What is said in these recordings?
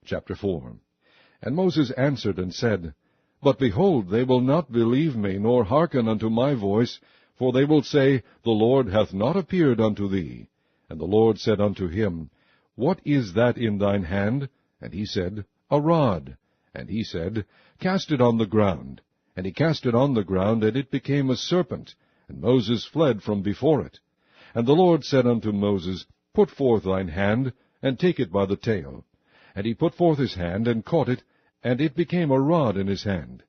Chapter 4. And Moses answered and said, But behold, they will not believe me, nor hearken unto my voice, for they will say, The Lord hath not appeared unto thee. And the Lord said unto him, What is that in thine hand? And he said, A rod. And he said, Cast it on the ground. And he cast it on the ground, and it became a serpent, and Moses fled from before it. And the Lord said unto Moses, Put forth thine hand, and take it by the tail. And he put forth his hand, and caught it, and it became a rod in his hand,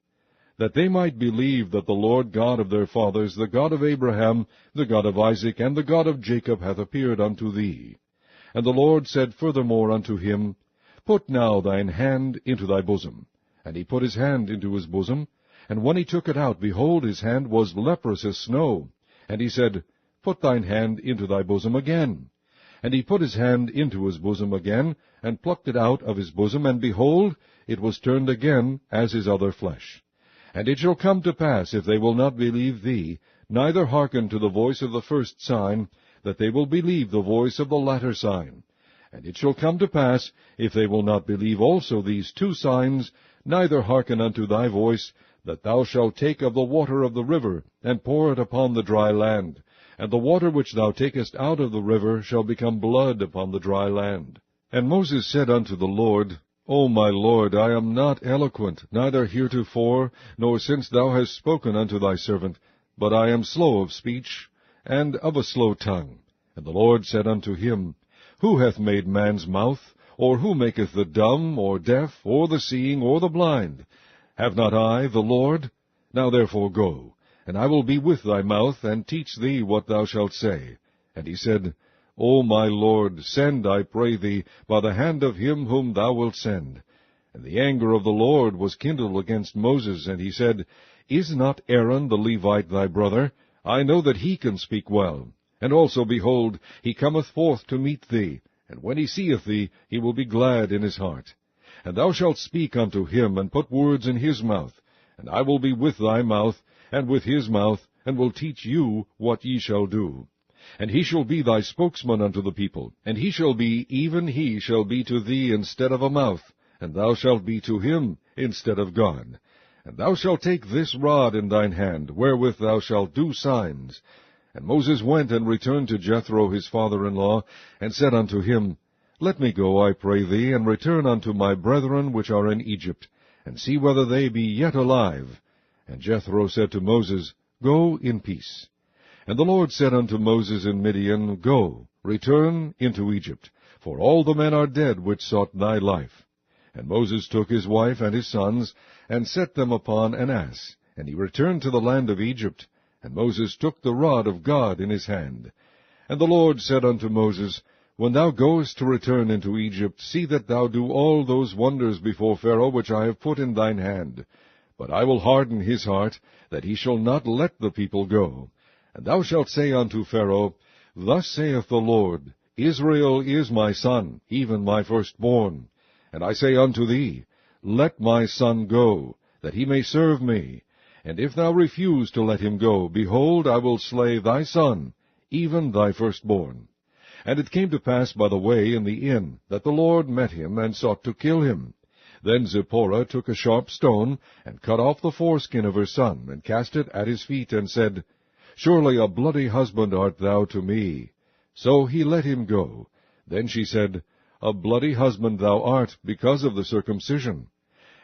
that they might believe that the Lord God of their fathers, the God of Abraham, the God of Isaac, and the God of Jacob, hath appeared unto thee. And the Lord said furthermore unto him, Put now thine hand into thy bosom. And he put his hand into his bosom, and when he took it out, behold, his hand was leprous as snow. And he said, Put thine hand into thy bosom again. And he put his hand into his bosom again, and plucked it out of his bosom, and behold, it was turned again as his other flesh. And it shall come to pass, if they will not believe thee, neither hearken to the voice of the first sign, that they will believe the voice of the latter sign. And it shall come to pass, if they will not believe also these two signs, neither hearken unto thy voice, that thou shalt take of the water of the river, and pour it upon the dry land. And the water which thou takest out of the river shall become blood upon the dry land. And Moses said unto the Lord, O my Lord, I am not eloquent, neither heretofore, nor since thou hast spoken unto thy servant, but I am slow of speech, and of a slow tongue. And the Lord said unto him, Who hath made man's mouth? Or who maketh the dumb, or deaf, or the seeing, or the blind? Have not I, the Lord? Now therefore go, and I will be with thy mouth, and teach thee what thou shalt say. And he said, O my Lord, send, I pray thee, by the hand of him whom thou wilt send. And the anger of the Lord was kindled against Moses, and he said, Is not Aaron the Levite thy brother? I know that he can speak well. And also, behold, he cometh forth to meet thee, and when he seeth thee, he will be glad in his heart. And thou shalt speak unto him, and put words in his mouth. And I will be with thy mouth, and with his mouth, and will teach you what ye shall do. And he shall be thy spokesman unto the people, and he shall be, even he shall be to thee instead of a mouth, and thou shalt be to him instead of God. And thou shalt take this rod in thine hand, wherewith thou shalt do signs. And Moses went and returned to Jethro his father-in-law, and said unto him, Let me go, I pray thee, and return unto my brethren which are in Egypt, and see whether they be yet alive. And Jethro said to Moses, Go in peace. And the Lord said unto Moses in Midian, Go, return into Egypt, for all the men are dead which sought thy life. And Moses took his wife and his sons, and set them upon an ass, and he returned to the land of Egypt. And Moses took the rod of God in his hand. And the Lord said unto Moses, When thou goest to return into Egypt, see that thou do all those wonders before Pharaoh which I have put in thine hand. But I will harden his heart, that he shall not let the people go. And thou shalt say unto Pharaoh, Thus saith the Lord, Israel is my son, even my firstborn. And I say unto thee, Let my son go, that he may serve me. And if thou refuse to let him go, behold, I will slay thy son, even thy firstborn. And it came to pass by the way in the inn, that the Lord met him, and sought to kill him. Then Zipporah took a sharp stone, and cut off the foreskin of her son, and cast it at his feet, and said, Surely a bloody husband art thou to me. So he let him go. Then she said, A bloody husband thou art, because of the circumcision.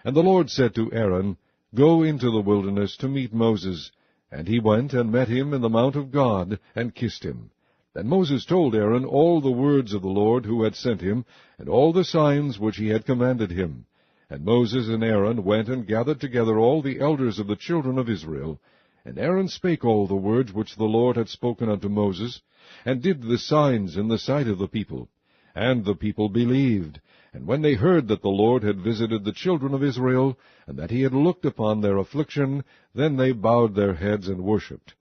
And the Lord said to Aaron, Go into the wilderness to meet Moses. And he went and met him in the mount of God, and kissed him. Then Moses told Aaron all the words of the Lord who had sent him, and all the signs which he had commanded him. And Moses and Aaron went and gathered together all the elders of the children of Israel. And Aaron spake all the words which the Lord had spoken unto Moses, and did the signs in the sight of the people. And the people believed. And when they heard that the Lord had visited the children of Israel, and that he had looked upon their affliction, then they bowed their heads and worshipped.